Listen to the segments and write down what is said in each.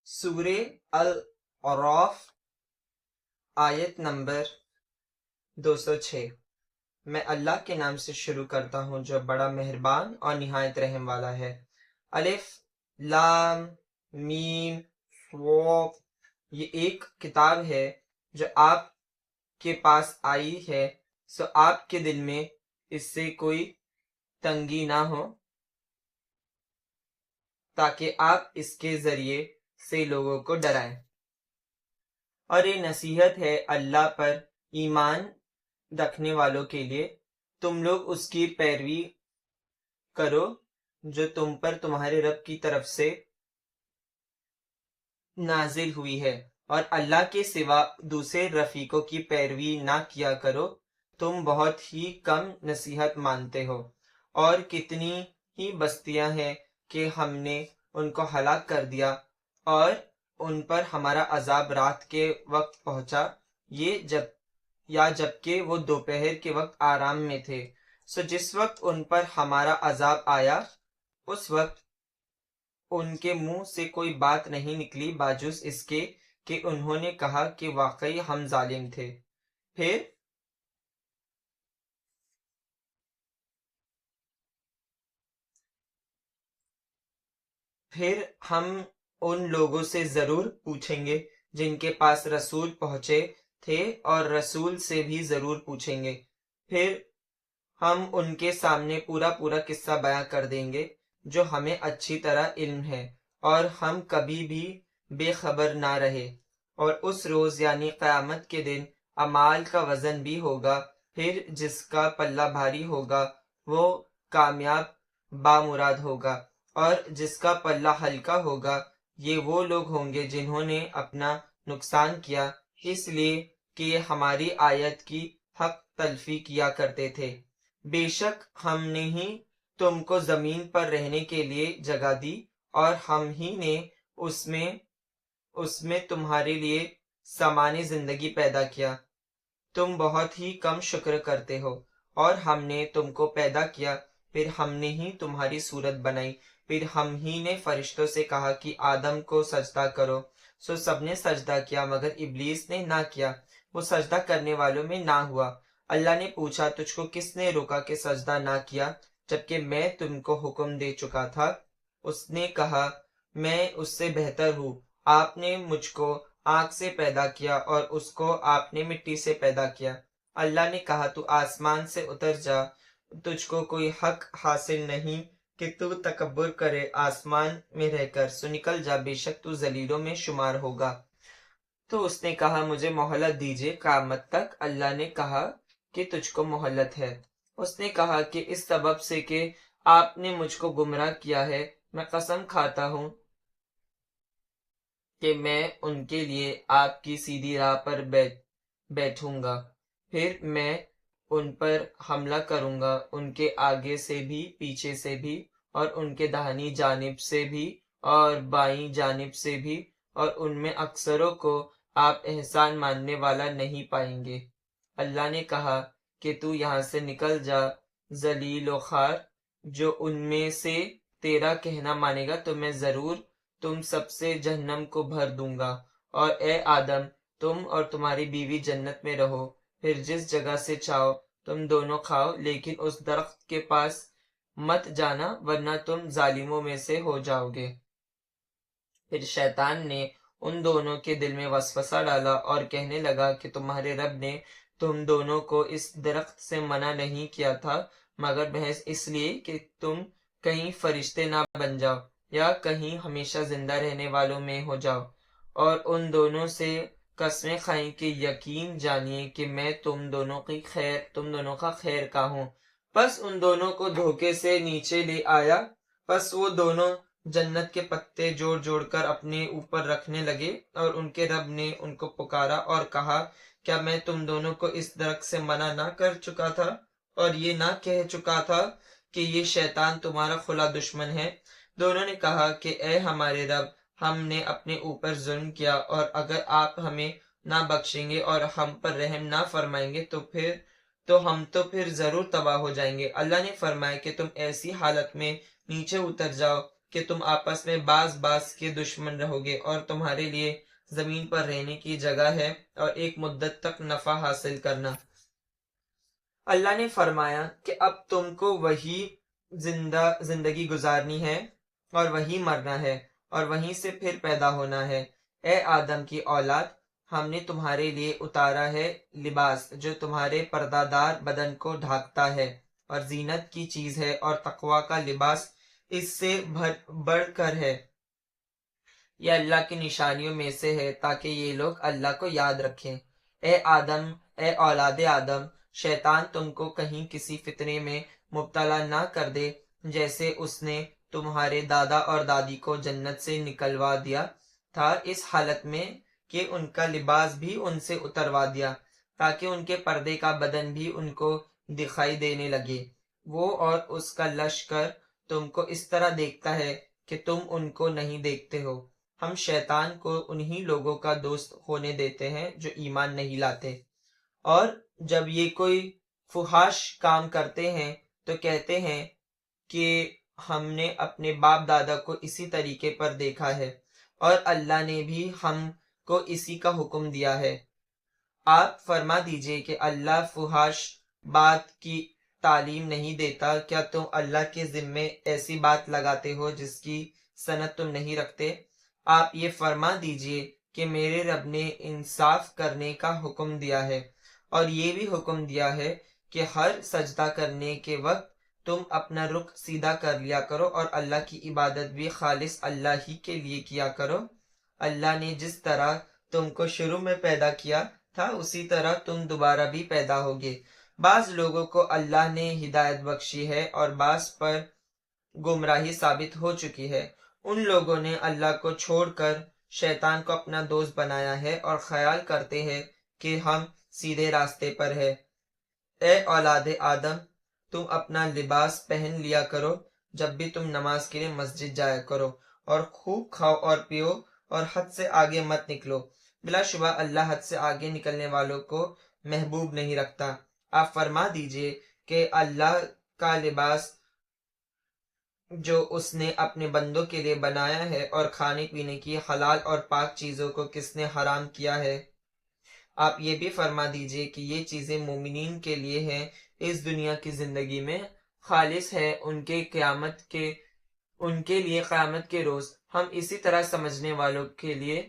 سورہ الاعراف آیت نمبر 206۔ میں اللہ کے نام سے شروع کرتا ہوں جو بڑا مہربان اور نہایت رحم والا ہے۔ الف لام میم صاد، یہ ایک کتاب ہے جو آپ کے پاس آئی ہے، سو آپ کے دل میں اس سے کوئی تنگی نہ ہو، تاکہ آپ اس کے ذریعے سے لوگوں کو ڈرائیں، اور یہ نصیحت ہے اللہ پر ایمان رکھنے والوں کے لیے۔ تم لوگ اس کی پیروی کرو جو تم پر تمہارے رب کی طرف سے نازل ہوئی ہے، اور اللہ کے سوا دوسرے رفیقوں کی پیروی نہ کیا کرو، تم بہت ہی کم نصیحت مانتے ہو۔ اور کتنی ہی بستیاں ہیں کہ ہم نے ان کو ہلاک کر دیا، اور ان پر ہمارا عذاب رات کے وقت پہنچا، جبکہ وہ دوپہر کے وقت آرام میں تھے۔ سو جس وقت ان پر ہمارا عذاب آیا، اس وقت ان کے منہ سے کوئی بات نہیں نکلی باجز اس کے کہ انہوں نے کہا کہ واقعی ہم ظالم تھے۔ پھر ہم ان لوگوں سے ضرور پوچھیں گے جن کے پاس رسول پہنچے تھے، اور رسول سے بھی ضرور پوچھیں گے۔ پھر ہم ان کے سامنے پورا قصہ بیان کر دیں گے جو ہمیں اچھی طرح علم ہے، اور ہم کبھی بھی بے خبر نہ رہے۔ اور اس روز یعنی قیامت کے دن اعمال کا وزن بھی ہوگا، پھر جس کا پلہ بھاری ہوگا وہ کامیاب بامراد ہوگا، اور جس کا پلہ ہلکا ہوگا یہ وہ لوگ ہوں گے جنہوں نے اپنا نقصان کیا اس لیے کہ یہ ہماری آیت کی حق تلفی کیا کرتے تھے۔ بے شک ہم نے ہی تم کو زمین پر رہنے کے لیے جگہ دی، اور ہم ہی نے اس میں تمہارے لیے سامان زندگی پیدا کیا، تم بہت ہی کم شکر کرتے ہو۔ اور ہم نے تم کو پیدا کیا، پھر ہم نے ہی تمہاری صورت بنائی، پھر ہم ہی نے فرشتوں سے کہا کہ آدم کو سجدہ کرو، سو سب نے سجدہ کیا مگر ابلیس نے نہ کیا، وہ سجدہ کرنے والوں میں نہ ہوا۔ اللہ نے پوچھا تجھ کو کس نے روکا کہ سجدہ نہ کیا جبکہ میں تم کو حکم دے چکا تھا؟ اس نے کہا میں اس سے بہتر ہوں، آپ نے مجھ کو آگ سے پیدا کیا اور اس کو آپ نے مٹی سے پیدا کیا۔ اللہ نے کہا تو آسمان سے اتر جا، تجھ کو کوئی حق حاصل نہیں کہ تو تکبر کرے آسمان میں رہ کر، سو نکل جا، بے شک تو ذلیلوں میں شمار ہوگا۔ تو اس نے کہا مجھے مہلت دیجیے قیامت تک۔ اللہ نے کہا کہ تجھ کو مہلت ہے۔ اس نے کہا کہ اس سبب سے کہ آپ نے مجھ کو گمراہ کیا ہے، میں قسم کھاتا ہوں کہ میں ان کے لیے آپ کی سیدھی راہ پر بیٹھوں گا، پھر میں ان پر حملہ کروں گا، ان کے آگے سے بھی، پیچھے سے بھی، اور ان کے داہنی جانب سے بھی اور بائیں جانب سے بھی، اور ان میں اکثروں کو آپ احسان ماننے والا نہیں پائیں گے۔ اللہ نے کہا کہ تو یہاں سے نکل جا ذلیل و خوار، جو ان میں سے تیرا کہنا مانے گا تو میں ضرور تم سب سے جہنم کو بھر دوں گا، اور اے آدم تم اور تمہاری بیوی جنت میں رہو، پھر جس جگہ سے چاہو تم دونوں کھاؤ، لیکن اس درخت کے پاس مت جانا ورنہ تم ظالموں میں سے ہو جاؤ گے۔ پھر شیطان نے ان دونوں کے دل میں وسوسہ ڈالا اور کہنے لگا کہ تمہارے رب نے تم دونوں کو اس درخت سے منع نہیں کیا تھا مگر محض اس لیے کہ تم کہیں فرشتے نہ بن جاؤ یا کہیں ہمیشہ زندہ رہنے والوں میں ہو جاؤ۔ اور ان دونوں سے قسمیں کھائیں کہ یقین جانیے کہ میں تم دونوں کا خیر کا ہوں۔ پس ان دونوں کو دھوکے سے نیچے لے آیا، پس وہ دونوں جنت کے پتے جوڑ جوڑ کر اپنے اوپر رکھنے لگے، اور ان کے رب نے ان کو پکارا اور کہا کیا میں تم دونوں کو اس درخت سے منع نہ کر چکا تھا اور یہ نہ کہہ چکا تھا کہ یہ شیطان تمہارا کھلا دشمن ہے؟ دونوں نے کہا کہ اے ہمارے رب، ہم نے اپنے اوپر ظلم کیا، اور اگر آپ ہمیں نہ بخشیں گے اور ہم پر رحم نہ فرمائیں گے تو ہم تو پھر ضرور تباہ ہو جائیں گے۔ اللہ نے فرمایا کہ تم ایسی حالت میں نیچے اتر جاؤ کہ تم آپس میں باز باز کے دشمن رہو گے، اور تمہارے لیے زمین پر رہنے کی جگہ ہے اور ایک مدت تک نفع حاصل کرنا۔ اللہ نے فرمایا کہ اب تم کو وہی زندگی گزارنی ہے اور وہی مرنا ہے اور وہیں سے پھر پیدا ہونا ہے۔ اے آدم کی اولاد، ہم نے تمہارے لیے اتارا ہے لباس جو تمہارے پردہ دار بدن کو ڈھانکتا ہے اور زینت کی چیز ہے، اور تقوی کا لباس اس سے بڑھ کر ہے۔ یہ اللہ کی نشانیوں میں سے ہے تاکہ یہ لوگ اللہ کو یاد رکھیں۔ اے اولاد آدم، شیطان تم کو کہیں کسی فتنے میں مبتلا نہ کر دے جیسے اس نے تمہارے دادا اور دادی کو جنت سے نکلوا دیا تھا، اس حالت میں کہ ان کا لباس بھی ان سے اتروا دیا تاکہ ان کے پردے کا بدن بھی ان کو دکھائی دینے لگے۔ وہ اور اس کا لشکر تم کو اس طرح دیکھتا ہے کہ تم ان کو نہیں دیکھتے ہو۔ ہم شیطان کو انہی لوگوں کا دوست ہونے دیتے ہیں جو ایمان نہیں لاتے، اور جب یہ کوئی فحش کام کرتے ہیں تو کہتے ہیں کہ ہم نے اپنے باپ دادا کو اسی طریقے پر دیکھا ہے، اور اللہ نے بھی ہم کو اسی کا حکم دیا ہے۔ آپ فرما دیجئے کہ اللہ فحش بات کی تعلیم نہیں دیتا، کیا تم اللہ کے ذمے ایسی بات لگاتے ہو جس کی سند تم نہیں رکھتے؟ آپ یہ فرما دیجئے کہ میرے رب نے انصاف کرنے کا حکم دیا ہے، اور یہ بھی حکم دیا ہے کہ ہر سجدہ کرنے کے وقت تم اپنا رخ سیدھا کر لیا کرو اور اللہ کی عبادت بھی خالص اللہ ہی کے لیے کیا کرو۔ اللہ نے جس طرح تم کو شروع میں پیدا کیا تھا اسی طرح تم دوبارہ بھی پیدا ہوگے۔ بعض لوگوں کو اللہ نے ہدایت بخشی ہے اور بعض پر گمراہی ثابت ہو چکی ہے۔ ان لوگوں نے اللہ کو چھوڑ کر شیطان کو اپنا دوست بنایا ہے اور خیال کرتے ہیں کہ ہم سیدھے راستے پر ہے۔ اے اولاد آدم، تم اپنا لباس پہن لیا کرو جب بھی تم نماز کے لیے مسجد جایا کرو، اور خوب کھاؤ اور پیو اور حد سے آگے مت نکلو۔ بلا شبہ اللہ حد سے آگے نکلنے والوں کو محبوب نہیں رکھتا۔ آپ فرما دیجئے کہ اللہ کا لباس جو اس نے اپنے بندوں کے لیے بنایا ہے، اور کھانے پینے کی حلال اور پاک چیزوں کو کس نے حرام کیا ہے۔ آپ یہ بھی فرما دیجئے کہ یہ چیزیں مومنین کے لیے ہیں، اس دنیا کی زندگی میں خالص ہے ان کے لیے قیامت کے روز۔ ہم اسی طرح سمجھنے والوں کے لیے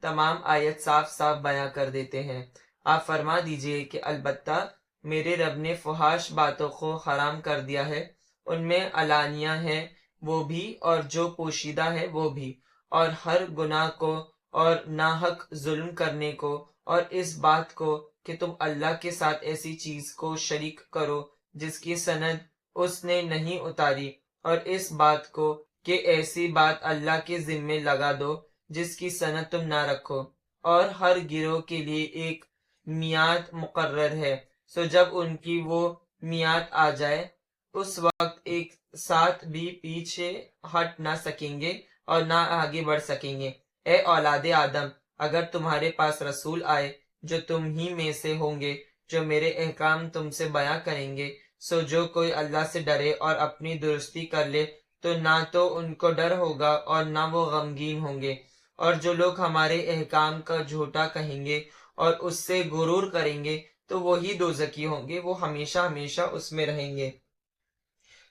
تمام آیت صاف صاف بیان کر دیتے ہیں۔ آپ فرما دیجئے کہ البتہ میرے رب نے فحش باتوں کو حرام کر دیا ہے، ان میں علانیہ ہے وہ بھی اور جو پوشیدہ ہے وہ بھی، اور ہر گناہ کو اور ناحق ظلم کرنے کو، اور اس بات کو کہ تم اللہ کے ساتھ ایسی چیز کو شریک کرو جس کی سند اس نے نہیں اتاری، اور اس بات کو کہ ایسی بات اللہ کے ذمے لگا دو جس کی سند تم نہ رکھو، اور ہر گروہ کے لیے ایک میعاد مقرر ہے، سو جب ان کی وہ میعاد آ جائے اس وقت ایک ساتھ بھی پیچھے ہٹ نہ سکیں گے اور نہ آگے بڑھ سکیں گے۔ اے اولاد آدم، اگر تمہارے پاس رسول آئے جو تم ہی میں سے ہوں گے، جو میرے احکام تم سے بیان کریں گے، سو جو کوئی اللہ سے ڈرے اور اپنی درستی کر لے تو نہ تو ان کو ڈر ہوگا اور نہ وہ غمگین ہوں گے، اور جو لوگ ہمارے احکام کا جھوٹا کہیں گے اور اس سے غرور کریں گے تو وہی دوزخی ہوں گے، وہ ہمیشہ ہمیشہ اس میں رہیں گے۔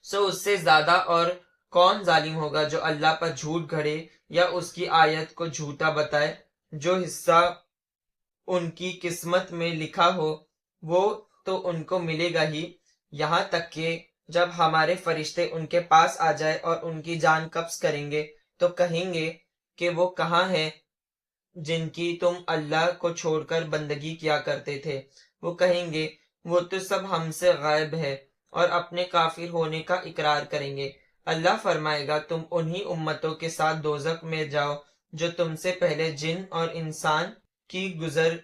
سو اس سے زیادہ اور کون ظالم ہوگا جو اللہ پر جھوٹ گھڑے یا اس کی آیت کو جھوٹا بتائے۔ جو حصہ ان کی قسمت میں لکھا ہو وہ تو ان کو ملے گا ہی، یہاں تک کہ جب ہمارے فرشتے ان کے پاس آ جائے اور ان کی جان قبض کریں گے تو کہیں گے کہ وہ کہاں ہیں جن کی تم اللہ کو چھوڑ کر بندگی کیا کرتے تھے؟ وہ کہیں گے وہ تو سب ہم سے غائب ہے، اور اپنے کافر ہونے کا اقرار کریں گے۔ اللہ فرمائے گا تم انہی امتوں کے ساتھ دوزخ میں جاؤ جو تم سے پہلے جن اور انسان کی گزر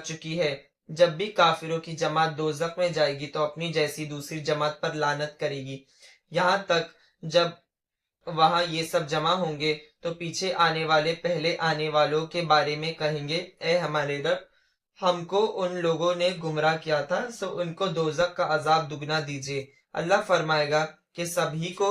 چکی ہے۔ جب بھی کافروں کی جماعت دوزخ میں جائے گی تو اپنی جیسی دوسری جماعت پر لعنت کرے گی، یہاں تک جب وہاں یہ سب جمع ہوں گے تو پیچھے آنے والے پہلے آنے والوں کے بارے میں کہیں گے، اے ہمارے رب، ہم کو ان لوگوں نے گمراہ کیا تھا، سو ان کو دوزخ کا عذاب دگنا دیجیے۔ اللہ فرمائے گا کہ سبھی کو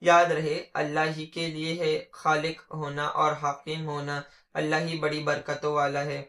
یاد رہے اللہ ہی کے لیے ہے خالق ہونا اور حاکم ہونا، اللہ ہی بڑی برکتوں والا ہے۔